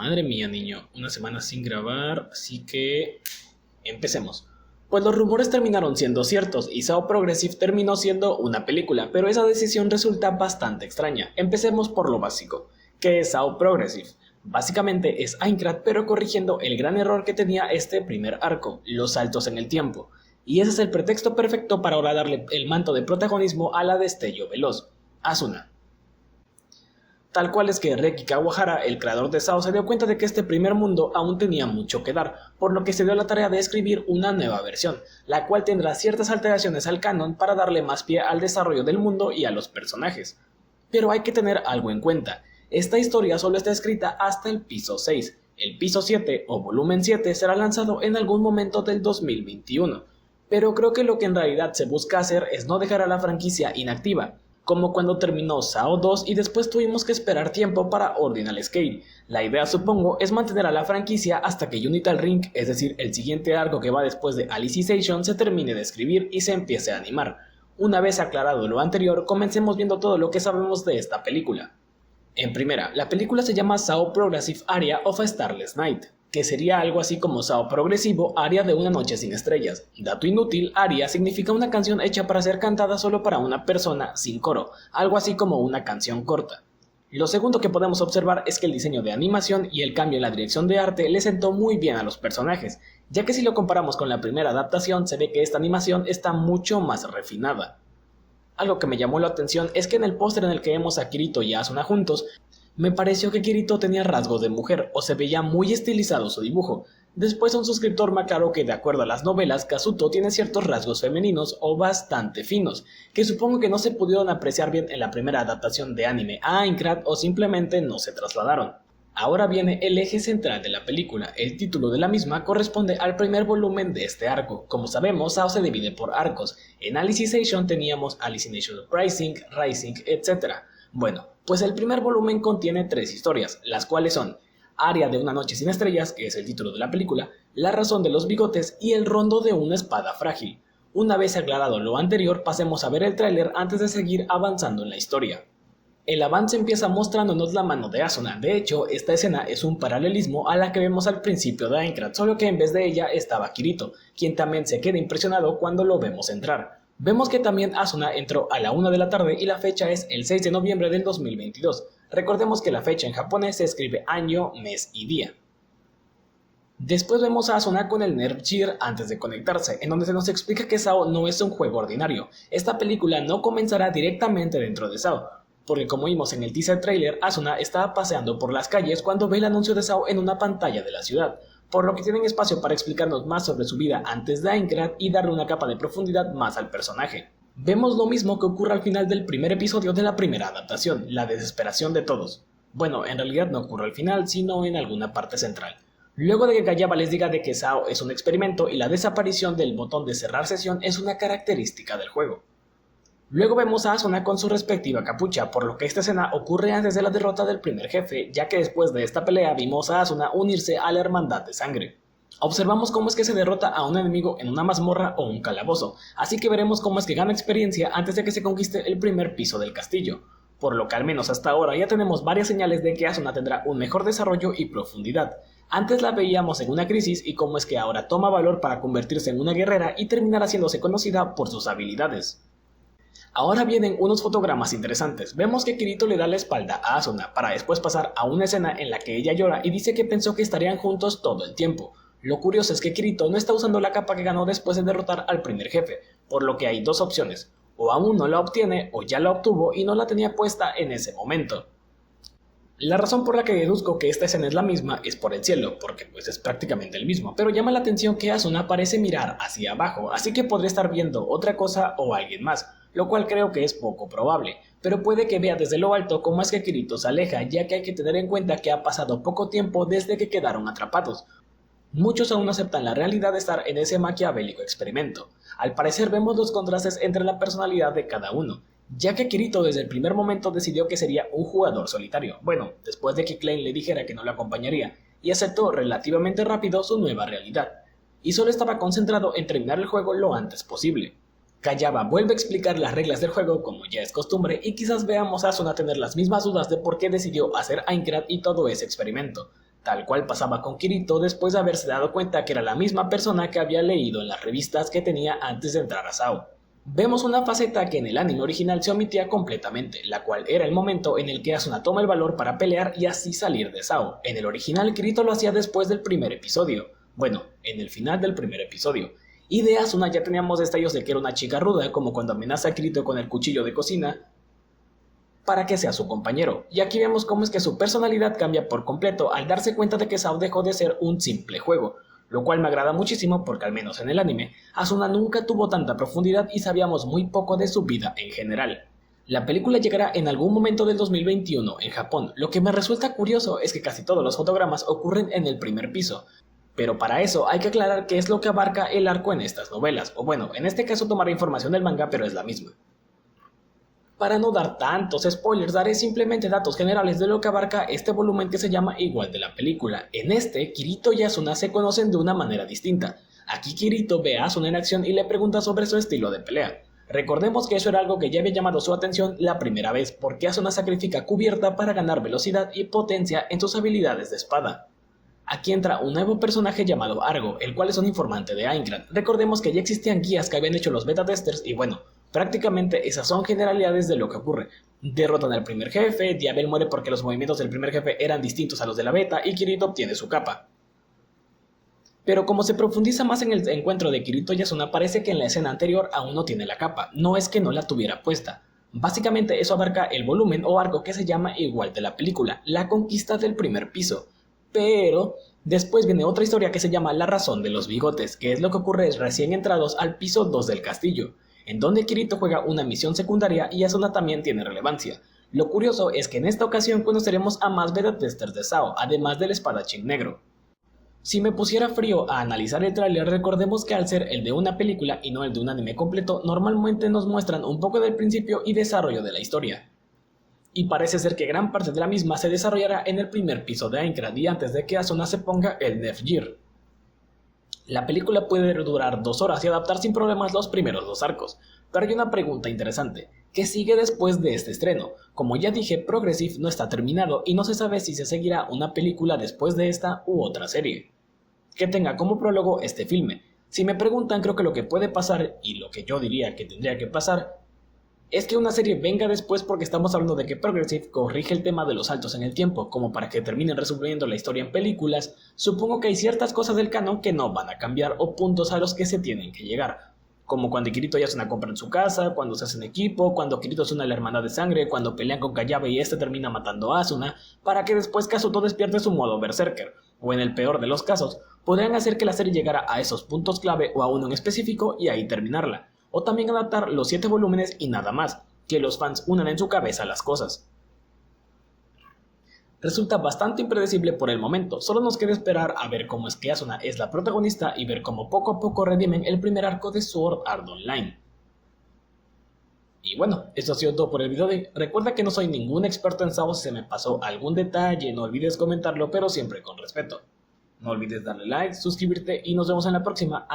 Madre mía, niño, una semana sin grabar, así que empecemos. Pues los rumores terminaron siendo ciertos y Sao Progressive terminó siendo una película, pero esa decisión resulta bastante extraña. Empecemos por lo básico. ¿Qué es Sao Progressive? Básicamente es Aincrad, pero corrigiendo el gran error que tenía este primer arco, los saltos en el tiempo. Y ese es el pretexto perfecto para ahora darle el manto de protagonismo a la destello veloz, Asuna. Tal cual es que Reki Kawahara, el creador de SAO, se dio cuenta de que este primer mundo aún tenía mucho que dar, por lo que se dio la tarea de escribir una nueva versión, la cual tendrá ciertas alteraciones al canon para darle más pie al desarrollo del mundo y a los personajes. Pero hay que tener algo en cuenta, esta historia solo está escrita hasta el piso 6, el piso 7 o volumen 7 será lanzado en algún momento del 2021, pero creo que lo que en realidad se busca hacer es no dejar a la franquicia inactiva, como cuando terminó SAO 2 y después tuvimos que esperar tiempo para Ordinal Scale. La idea, supongo, es mantener a la franquicia hasta que Unital Ring, es decir, el siguiente arco que va después de Alicization, se termine de escribir y se empiece a animar. Una vez aclarado lo anterior, comencemos viendo todo lo que sabemos de esta película. En primera, la película se llama SAO Progressive Aria of a Starless Night, que sería algo así como SAO Progresivo Aria de una noche sin estrellas. Dato inútil, Aria significa una canción hecha para ser cantada solo para una persona sin coro, algo así como una canción corta. Lo segundo que podemos observar es que el diseño de animación y el cambio en la dirección de arte le sentó muy bien a los personajes, ya que si lo comparamos con la primera adaptación se ve que esta animación está mucho más refinada. Algo que me llamó la atención es que en el póster en el que vemos a Kirito y a Asuna juntos, me pareció que Kirito tenía rasgos de mujer o se veía muy estilizado su dibujo. Después un suscriptor me aclaró que de acuerdo a las novelas, Kazuto tiene ciertos rasgos femeninos o bastante finos, que supongo que no se pudieron apreciar bien en la primera adaptación de anime a Aincrad o simplemente no se trasladaron. Ahora viene el eje central de la película, el título de la misma corresponde al primer volumen de este arco. Como sabemos, SAO se divide por arcos, en Alicization teníamos Alicization Rising, etc. Bueno, pues el primer volumen contiene 3 historias, las cuales son Aria de una noche sin estrellas, que es el título de la película, La razón de los bigotes y El rondo de una espada frágil. Una vez aclarado lo anterior, pasemos a ver el tráiler antes de seguir avanzando en la historia. El avance empieza mostrándonos la mano de Asuna, de hecho esta escena es un paralelismo a la que vemos al principio de Aincrad, solo que en vez de ella estaba Kirito, quien también se queda impresionado cuando lo vemos entrar. Vemos que también Asuna entró a la 1 de la tarde y la fecha es el 6 de noviembre del 2022. Recordemos que la fecha en japonés se escribe año, mes y día. Después vemos a Asuna con el Nerve Gear antes de conectarse, en donde se nos explica que SAO no es un juego ordinario. Esta película no comenzará directamente dentro de SAO, porque como vimos en el teaser trailer, Asuna estaba paseando por las calles cuando ve el anuncio de SAO en una pantalla de la ciudad, por lo que tienen espacio para explicarnos más sobre su vida antes de Aincrad y darle una capa de profundidad más al personaje. Vemos lo mismo que ocurre al final del primer episodio de la primera adaptación, la desesperación de todos. Bueno, en realidad no ocurre al final, sino en alguna parte central. Luego de que Kayaba les diga de que SAO es un experimento y la desaparición del botón de cerrar sesión es una característica del juego. Luego vemos a Asuna con su respectiva capucha, por lo que esta escena ocurre antes de la derrota del primer jefe, ya que después de esta pelea vimos a Asuna unirse a la Hermandad de Sangre. Observamos cómo es que se derrota a un enemigo en una mazmorra o un calabozo, así que veremos cómo es que gana experiencia antes de que se conquiste el primer piso del castillo, por lo que al menos hasta ahora ya tenemos varias señales de que Asuna tendrá un mejor desarrollo y profundidad. Antes la veíamos en una crisis y cómo es que ahora toma valor para convertirse en una guerrera y terminar haciéndose conocida por sus habilidades. Ahora vienen unos fotogramas interesantes. Vemos que Kirito le da la espalda a Asuna para después pasar a una escena en la que ella llora y dice que pensó que estarían juntos todo el tiempo. Lo curioso es que Kirito no está usando la capa que ganó después de derrotar al primer jefe, por lo que hay dos opciones, o aún no la obtiene o ya la obtuvo y no la tenía puesta en ese momento. La razón por la que deduzco que esta escena es la misma es por el cielo, porque pues es prácticamente el mismo, pero llama la atención que Asuna parece mirar hacia abajo, así que podría estar viendo otra cosa o alguien más, lo cual creo que es poco probable, pero puede que vea desde lo alto cómo es que Kirito se aleja, ya que hay que tener en cuenta que ha pasado poco tiempo desde que quedaron atrapados. Muchos aún no aceptan la realidad de estar en ese maquiavélico experimento. Al parecer vemos los contrastes entre la personalidad de cada uno, ya que Kirito desde el primer momento decidió que sería un jugador solitario, bueno, después de que Klein le dijera que no lo acompañaría, y aceptó relativamente rápido su nueva realidad, y solo estaba concentrado en terminar el juego lo antes posible. Kayaba vuelve a explicar las reglas del juego como ya es costumbre y quizás veamos a Asuna tener las mismas dudas de por qué decidió hacer Aincrad y todo ese experimento. tal cual pasaba con Kirito después de haberse dado cuenta que era la misma persona que había leído en las revistas que tenía antes de entrar a SAO. Vemos una faceta que en el anime original se omitía completamente, la cual era el momento en el que Asuna toma el valor para pelear y así salir de SAO. En el original Kirito lo hacía después del primer episodio, bueno, en el final del primer episodio. Y de Asuna ya teníamos detalles de que era una chica ruda, como cuando amenaza a Kirito con el cuchillo de cocina para que sea su compañero. Y aquí vemos cómo es que su personalidad cambia por completo al darse cuenta de que SAO dejó de ser un simple juego, lo cual me agrada muchísimo porque al menos en el anime, Asuna nunca tuvo tanta profundidad y sabíamos muy poco de su vida en general. La película llegará en algún momento del 2021 en Japón. Lo que me resulta curioso es que casi todos los fotogramas ocurren en el primer piso, pero para eso hay que aclarar qué es lo que abarca el arco en estas novelas, o bueno, en este caso tomaré información del manga pero es la misma. Para no dar tantos spoilers, daré simplemente datos generales de lo que abarca este volumen que se llama igual de la película. En este, Kirito y Asuna se conocen de una manera distinta. Aquí Kirito ve a Asuna en acción y le pregunta sobre su estilo de pelea. Recordemos que eso era algo que ya había llamado su atención la primera vez, porque Asuna sacrifica cubierta para ganar velocidad y potencia en sus habilidades de espada. Aquí entra un nuevo personaje llamado Argo, el cual es un informante de Aincrad. Recordemos que ya existían guías que habían hecho los beta testers y bueno, prácticamente esas son generalidades de lo que ocurre. Derrotan al primer jefe, Diabel muere porque los movimientos del primer jefe eran distintos a los de la beta y Kirito obtiene su capa. Pero como se profundiza más en el encuentro de Kirito y Asuna, parece que en la escena anterior aún no tiene la capa, no es que no la tuviera puesta. Básicamente eso abarca el volumen o arco que se llama igual de la película, la conquista del primer piso. Pero después viene otra historia que se llama La razón de los bigotes, que es lo que ocurre recién entrados al piso 2 del castillo, en donde Kirito juega una misión secundaria y Asuna también tiene relevancia. Lo curioso es que en esta ocasión conoceremos a más beta testers de SAO, además del espadachín negro. Si me pusiera frío a analizar el tráiler, recordemos que al ser el de una película y no el de un anime completo, normalmente nos muestran un poco del principio y desarrollo de la historia. Y parece ser que gran parte de la misma se desarrollará en el primer piso de Aincrad y antes de que Asuna se ponga el Nefgir. La película puede durar 2 horas y adaptar sin problemas los primeros 2 arcos, pero hay una pregunta interesante. ¿Qué sigue después de este estreno? Como ya dije, Progressive no está terminado y no se sabe si se seguirá una película después de esta u otra serie que tenga como prólogo este filme. Si me preguntan, creo que lo que puede pasar, y lo que yo diría que tendría que pasar, es que una serie venga después porque estamos hablando de que Progressive corrige el tema de los saltos en el tiempo, como para que terminen resolviendo la historia en películas. Supongo que hay ciertas cosas del canon que no van a cambiar o puntos a los que se tienen que llegar. Como cuando Kirito y Asuna compran su casa, cuando se hacen equipo, cuando Kirito es una la hermandad de sangre, cuando pelean con Kayabe y este termina matando a Asuna, para que después Kazuto despierte su modo berserker, o en el peor de los casos, podrían hacer que la serie llegara a esos puntos clave o a uno en específico y ahí terminarla, o también adaptar los 7 volúmenes y nada más, que los fans unan en su cabeza las cosas. Resulta bastante impredecible por el momento, solo nos queda esperar a ver cómo es que Asuna es la protagonista y ver cómo poco a poco redimen el primer arco de Sword Art Online. Y bueno, esto ha sido todo por el video de hoy. Recuerda que no soy ningún experto en SAO, si se me pasó algún detalle no olvides comentarlo, pero siempre con respeto. No olvides darle like, suscribirte y nos vemos en la próxima.